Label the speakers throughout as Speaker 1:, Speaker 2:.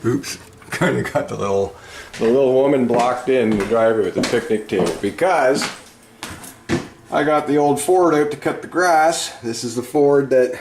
Speaker 1: Oops, kind of got the little woman blocked in the driveway with the picnic table because I got the old Ford out to cut the grass. This is the Ford that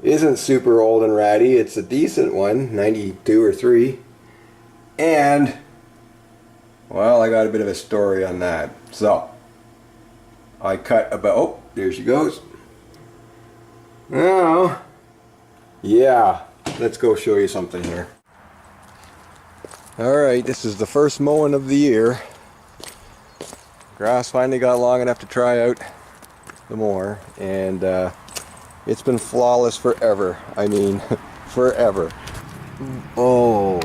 Speaker 1: isn't super old and ratty. It's a decent one, 92 or 3. And, well, I got a bit of a story on that. So, I cut about, oh, there she goes. Now, yeah, let's go show you something here. Alright, this is the first mowing of the year. Grass finally got long enough to try out the mower, and it's been flawless forever. I mean, forever. Oh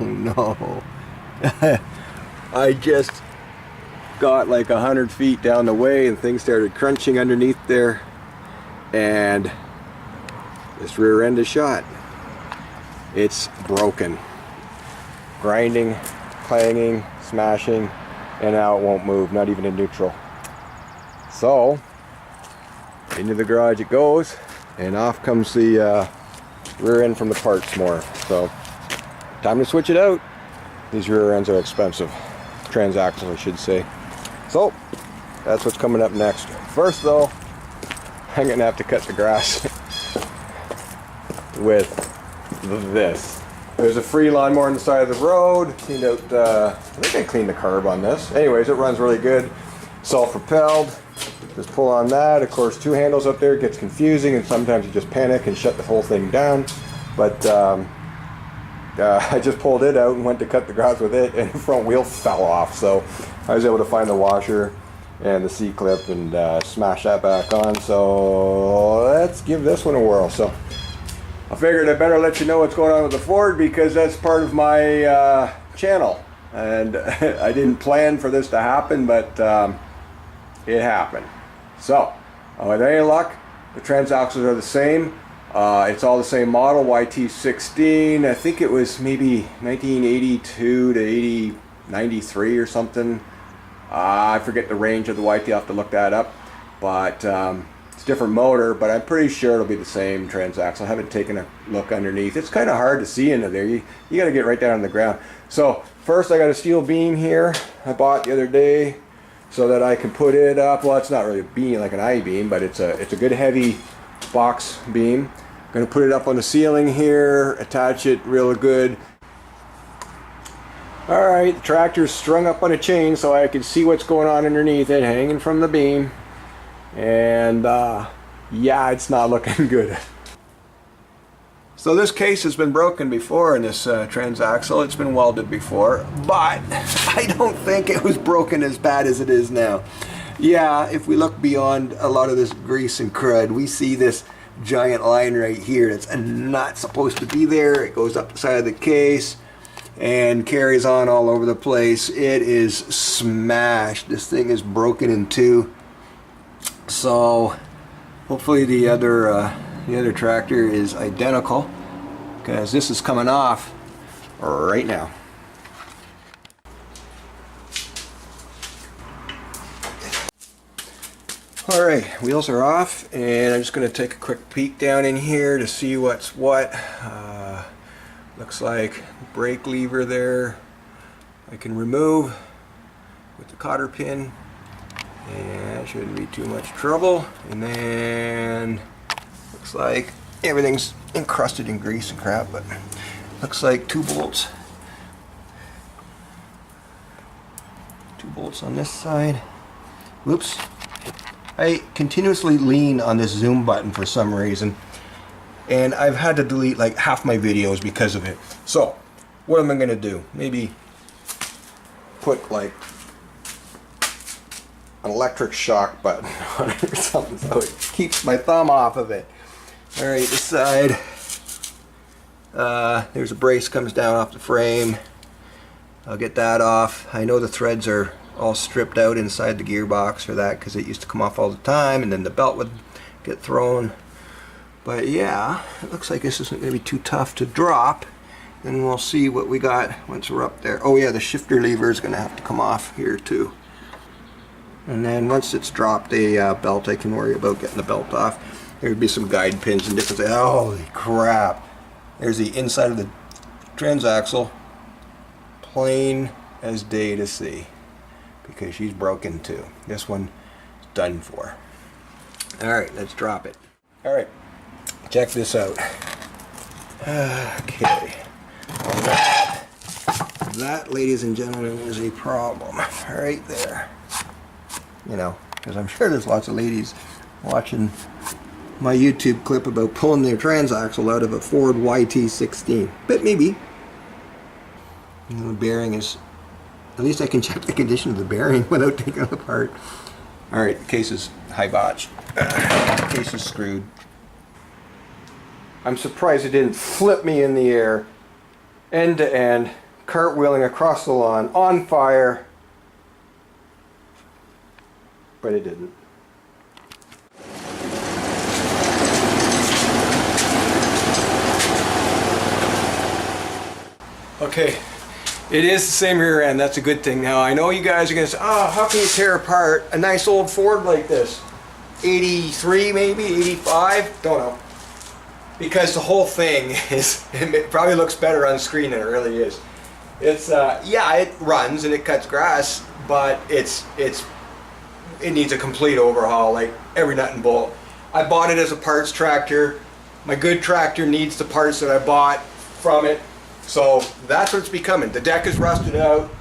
Speaker 1: no. I just got like 100 feet down the way and things started crunching underneath there, and this rear end is shot. It's broken. Grinding, clanging, smashing, and now it won't move, not even in neutral. So, into the garage it goes, and off comes the rear end from the parts-mower. So, time to switch it out. These rear ends are expensive. Transaxles, I should say. So, that's what's coming up next. First though, I'm gonna have to cut the grass with this. There's a free lawnmower on the side of the road. Cleaned out, I think I cleaned the carb on this. Anyways, it runs really good. Self-propelled. Just pull on that. Of course, 2 handles up there. It gets confusing, and sometimes you just panic and shut the whole thing down. But I just pulled it out and went to cut the grass with it, and the front wheel fell off. So I was able to find the washer and the C-clip and smash that back on. So let's give this one a whirl. So I figured I better let you know what's going on with the Ford, because that's part of my channel, and I didn't plan for this to happen, but it happened. So with any luck, the transaxles are the same. It's all the same model, YT16. I think it was maybe 1982 to 93 or something. I forget the range of the YT. I'll have to look that up, but it's a different motor, but I'm pretty sure it'll be the same transaxle. I haven't taken a look underneath. It's kind of hard to see into there. You got to get right down on the ground. So first I got a steel beam here I bought the other day so that I can put it up. Well, it's not really a beam like an I-beam, but it's a good heavy box beam. I'm going to put it up on the ceiling here, attach it real good. Alright, the tractor's strung up on a chain so I can see what's going on underneath it, hanging from the beam. And yeah, it's not looking good. So this case has been broken before in this transaxle. It's been welded before, but I don't think it was broken as bad as it is now. Yeah, if we look beyond a lot of this grease and crud, we see this giant line right here that's not supposed to be there. It goes up the side of the case and carries on all over the place. It is smashed. This thing is broken in two. So hopefully the other tractor is identical, because this is coming off right now. Alright, wheels are off, and I'm just going to take a quick peek down in here to see what's what. Looks like brake lever there I can remove with the cotter pin, and that shouldn't be too much trouble. And then looks like everything's encrusted in grease and crap, but looks like 2 bolts. 2 bolts on this side. Whoops. I continuously lean on this zoom button for some reason, and I've had to delete like half my videos because of it. So what am I going to do? Maybe put like an electric shock button on it or something so it keeps my thumb off of it. Alright, this side, there's a brace comes down off the frame. I'll get that off. I know the threads are all stripped out inside the gearbox for that, because it used to come off all the time, and then the belt would get thrown. But yeah, it looks like this isn't going to be too tough to drop. Then we'll see what we got once we're up there. Oh yeah, the shifter lever is going to have to come off here too. And then once it's dropped the belt, I can worry about getting the belt off. There'd be some guide pins and different things. Holy crap. There's the inside of the transaxle. Plain as day to see. Because she's broken too. This one is done for. Alright, let's drop it. Alright, check this out. Okay. That, ladies and gentlemen, is a problem. Right there. You know, because I'm sure there's lots of ladies watching my YouTube clip about pulling their transaxle out of a Ford YT16. But maybe. You know, the bearing is... At least I can check the condition of the bearing without taking it apart. Alright, the case is high botched. The case is screwed. I'm surprised it didn't flip me in the air, end to end, cartwheeling across the lawn, on fire. But it didn't. Okay, it is the same rear end. That's a good thing. Now I know you guys are going to say, oh, how can you tear apart a nice old Ford like this? 83 maybe, 85, don't know. Because the whole thing is, it probably looks better on screen than it really is. It's, yeah, it runs and it cuts grass, but it needs a complete overhaul, like every nut and bolt. I bought it as a parts tractor. My good tractor needs the parts that I bought from it. So that's what it's becoming. The deck is rusted out.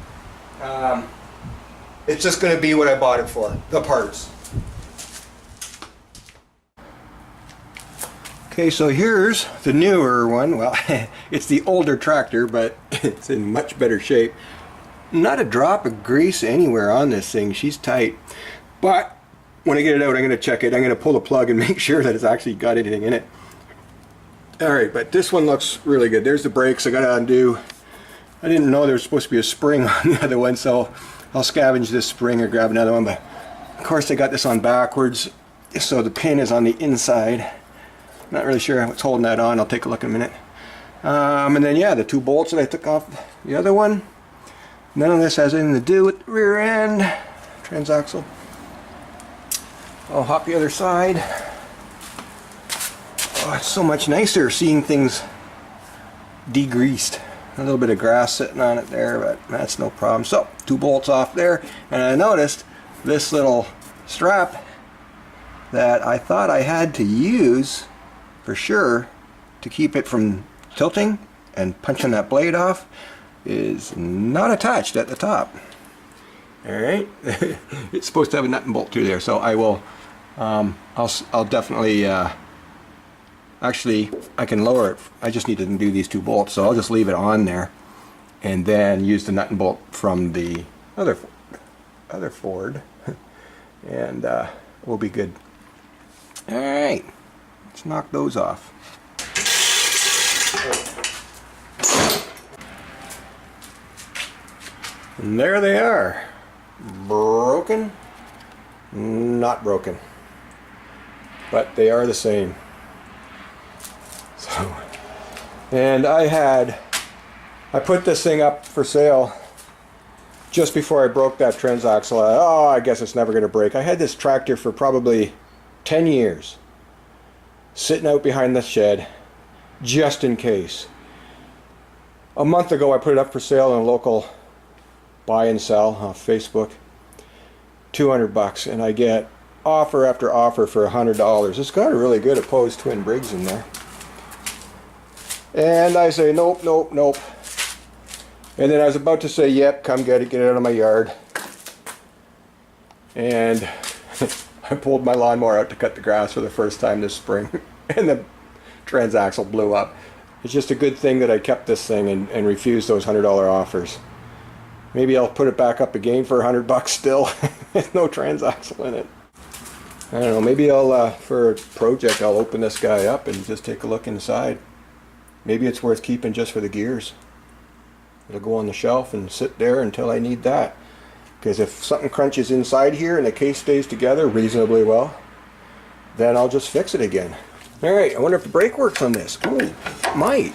Speaker 1: It's just going to be what I bought it for, the parts. Okay, so here's the newer one. Well, it's the older tractor, but it's in much better shape. Not a drop of grease anywhere on this thing. She's tight. But when I get it out, I'm going to check it. I'm going to pull the plug and make sure that it's actually got anything in it. Alright, but this one looks really good. There's the brakes I got to undo. I didn't know there was supposed to be a spring on the other one, so I'll scavenge this spring or grab another one. But of course I got this on backwards, so the pin is on the inside. Not really sure what's holding that on. I'll take a look in a minute. And then yeah, the two bolts that I took off the other one. None of this has anything to do with the rear end transaxle. I'll hop the other side. Oh, it's so much nicer seeing things degreased. A little bit of grass sitting on it there, but that's no problem. So, two bolts off there, and I noticed this little strap that I thought I had to use for sure to keep it from tilting and punching that blade off is not attached at the top. Alright, it's supposed to have a nut and bolt through there, so I will, I'll definitely, actually I can lower it. I just need to do these two bolts, so I'll just leave it on there and then use the nut and bolt from the other Ford and we'll be good. Alright, let's knock those off. And there they are. Broken? Not broken. But they are the same. So, and I put this thing up for sale just before I broke that transaxle. Oh, I guess it's never going to break. I had this tractor for probably 10 years sitting out behind the shed just in case. A month ago I put it up for sale in a local buy and sell on Facebook. $200, and I get offer after offer for $100. It's got a really good opposed twin Briggs in there. And I say nope, nope, nope. And then I was about to say yep, come get it out of my yard. And I pulled my lawnmower out to cut the grass for the first time this spring and the transaxle blew up. It's just a good thing that I kept this thing and refused those $100 offers. Maybe I'll put it back up again for $100 still. There's no transaxle in it. I don't know, maybe I'll, for a project, I'll open this guy up and just take a look inside. Maybe it's worth keeping just for the gears. It'll go on the shelf and sit there until I need that. Because if something crunches inside here and the case stays together reasonably well, then I'll just fix it again. Alright, I wonder if the brake works on this. Oh, it might.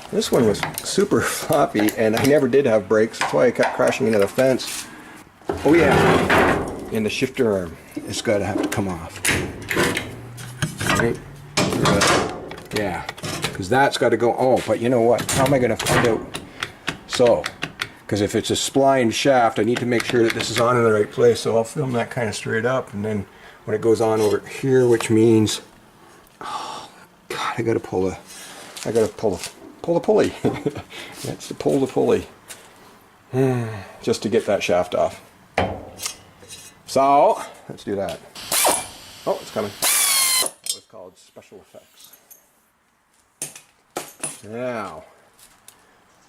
Speaker 1: This one was super floppy and I never did have brakes. That's why I kept crashing into the fence. Oh yeah, and the shifter arm has got to have to come off. Right? Yeah, because that's got to go. Oh, but you know what? How am I going to find out? So, because if it's a splined shaft, I need to make sure that this is on in the right place. So I'll film that kind of straight up, and then when it goes on over here, which means, oh God, I got to pull the pulley. That's to pull the pulley, just to get that shaft off. So let's do that. Oh, it's coming. That was called special effects. Now,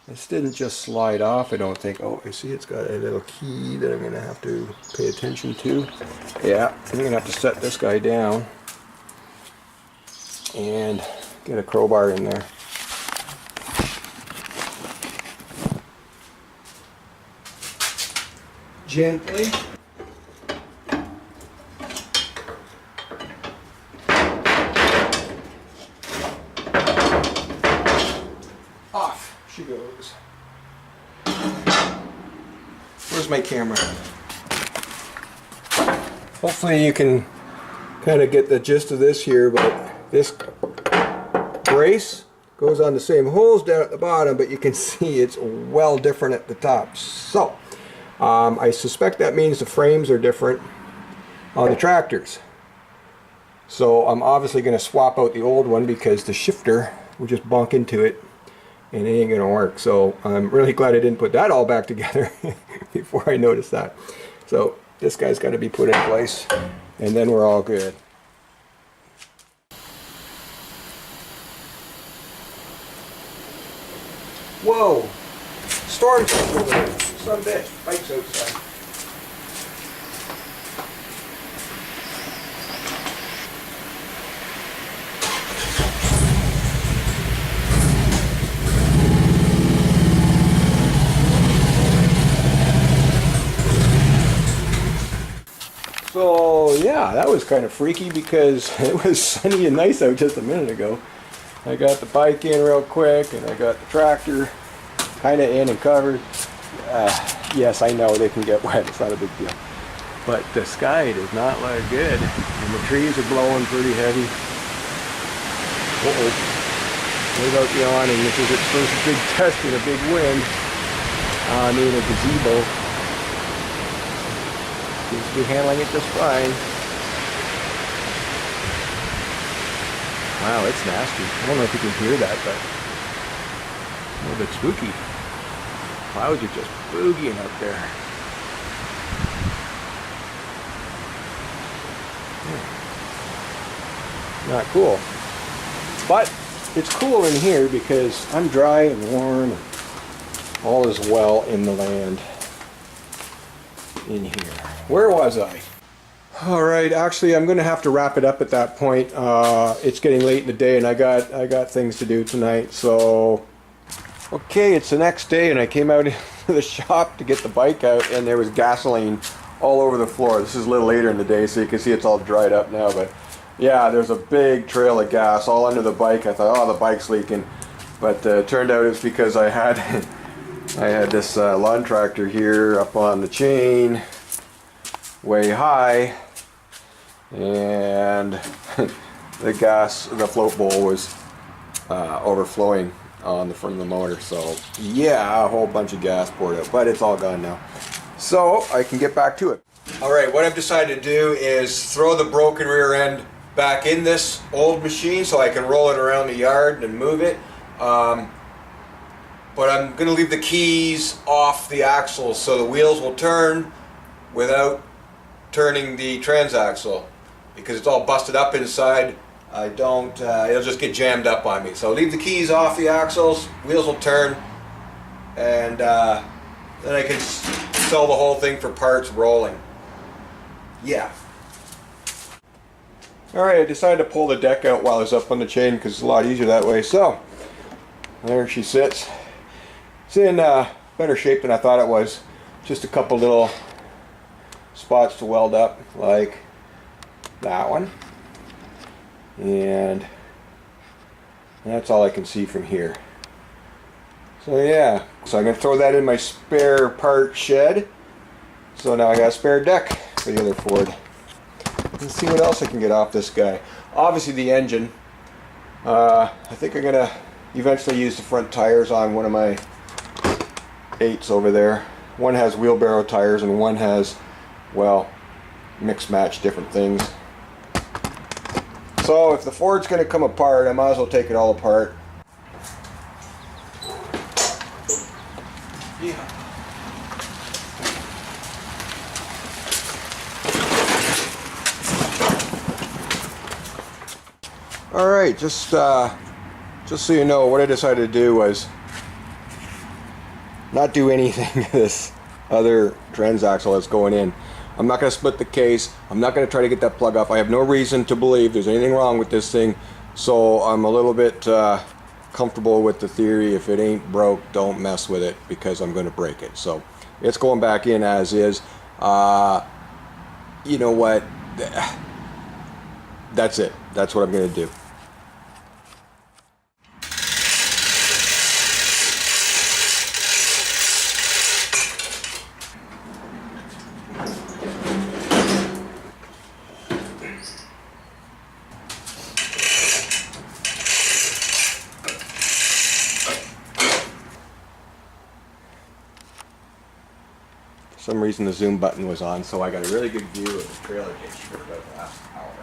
Speaker 1: this didn't just slide off, I don't think. Oh, I see it's got a little key that I'm going to have to pay attention to. Yeah, I'm going to have to set this guy down and get a crowbar in there. Gently. Off she goes. Where's my camera? Hopefully you can kind of get the gist of this here, but this brace goes on the same holes down at the bottom, but you can see it's well different at the top. So I suspect that means the frames are different on the tractors. So I'm obviously going to swap out the old one because the shifter will just bonk into it and it ain't going to work. So I'm really glad I didn't put that all back together before I noticed that. So this guy's got to be put in place and then we're all good. Whoa! Storm over there. Son of a bitch. Bike's outside. So yeah, that was kind of freaky because it was sunny and nice out just a minute ago. I got the bike in real quick and I got the tractor kind of in and covered. Yes, I know they can get wet, it's not a big deal. But the sky does not look good and the trees are blowing pretty heavy. Uh-oh. Without yawning, this is its first big test in a big wind. I mean a gazebo. Seems to be handling it just fine. Wow, it's nasty. I don't know if you can hear that, but a little bit spooky. Clouds are just boogieing up there. Not cool. But it's cool in here because I'm dry and warm and all is well in the land in here. Where was I? Alright, actually I'm going to have to wrap it up at that point. It's getting late in the day and I got things to do tonight. So, okay, it's the next day and I came out into the shop to get the bike out and there was gasoline all over the floor. This is a little later in the day so you can see it's all dried up now, but yeah, there's a big trail of gas all under the bike. I thought, oh, the bike's leaking. But it turned out it's because I had this lawn tractor here up on the chain way high and the float bowl was overflowing on the front of the motor. So yeah, a whole bunch of gas poured out, but it's all gone now. So I can get back to it. Alright, what I've decided to do is throw the broken rear end back in this old machine so I can roll it around the yard and move it. But I'm going to leave the keys off the axles so the wheels will turn without turning the transaxle because it's all busted up inside. I don't, it'll just get jammed up on me. So leave the keys off the axles, wheels will turn, and then I can sell the whole thing for parts rolling. Yeah. Alright, I decided to pull the deck out while I was up on the chain because it's a lot easier that way. So, there she sits. It's in better shape than I thought it was. Just a couple little spots to weld up, like that one. And that's all I can see from here. So yeah, so I'm going to throw that in my spare part shed. So now I got a spare deck for the other Ford. Let's see what else I can get off this guy. Obviously the engine. I think I'm gonna eventually use the front tires on one of my 8s over there. One has wheelbarrow tires and one has, well, mix match different things. So if the Ford's gonna come apart, I might as well take it all apart. Yeah. Alright, just so you know, what I decided to do was not do anything to this other transaxle that's going in. I'm not going to split the case. I'm not going to try to get that plug off. I have no reason to believe there's anything wrong with this thing, so I'm a little bit comfortable with the theory, if it ain't broke, don't mess with it, because I'm going to break it. So it's going back in as is. You know what? That's it. That's what I'm going to do. For some reason the zoom button was on, so I got a really good view of the trailer hitch for about the last hour.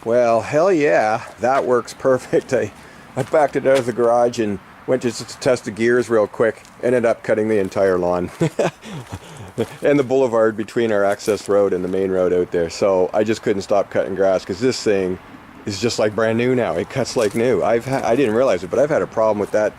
Speaker 1: Well, hell yeah, that works perfect. I backed it out of the garage and went just to test the gears real quick. Ended up cutting the entire lawn and the boulevard between our access road and the main road out there. So I just couldn't stop cutting grass because this thing is just like brand new now. It cuts like new. I didn't realize it, but I've had a problem with that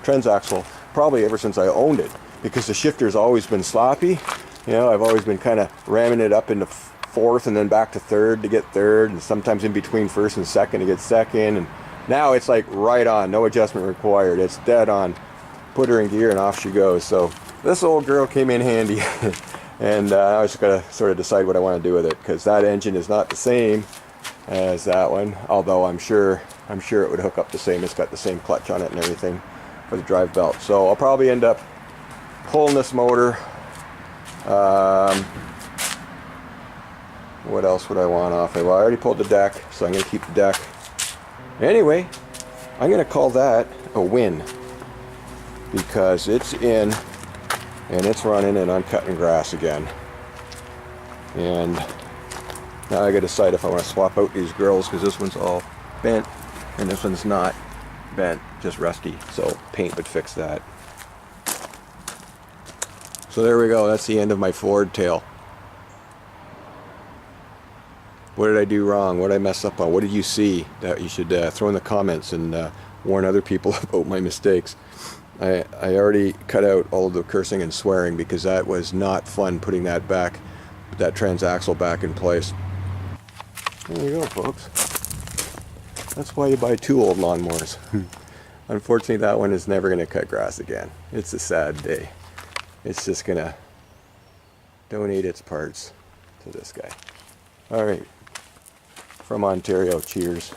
Speaker 1: transaxle probably ever since I owned it, because the shifter's always been sloppy. You know, I've always been kind of ramming it up into fourth and then back to third to get third, and sometimes in between first and second to get second. And now it's like right on, no adjustment required. It's dead on. Put her in gear and off she goes. So this old girl came in handy. And I just gotta sort of decide what I want to do with it, because that engine is not the same as that one, although I'm sure it would hook up the same. It's got the same clutch on it and everything for the drive belt. So I'll probably end up pulling this motor. What else would I want off it? Well, I already pulled the deck, so I'm going to keep the deck. Anyway, I'm going to call that a win, because it's in and it's running and I'm cutting grass again. And now I got to decide if I want to swap out these grills, because this one's all bent and this one's not bent, just rusty. So paint would fix that. So there we go. That's the end of my Ford tale. What did I do wrong? What did I mess up on? What did you see that you should throw in the comments and warn other people about my mistakes? I already cut out all of the cursing and swearing, because that was not fun putting that transaxle back in place. There you go, folks. That's why you buy 2 old lawnmowers. Unfortunately, that one is never going to cut grass again. It's a sad day. It's just going to donate its parts to this guy. All right. From Ontario, cheers.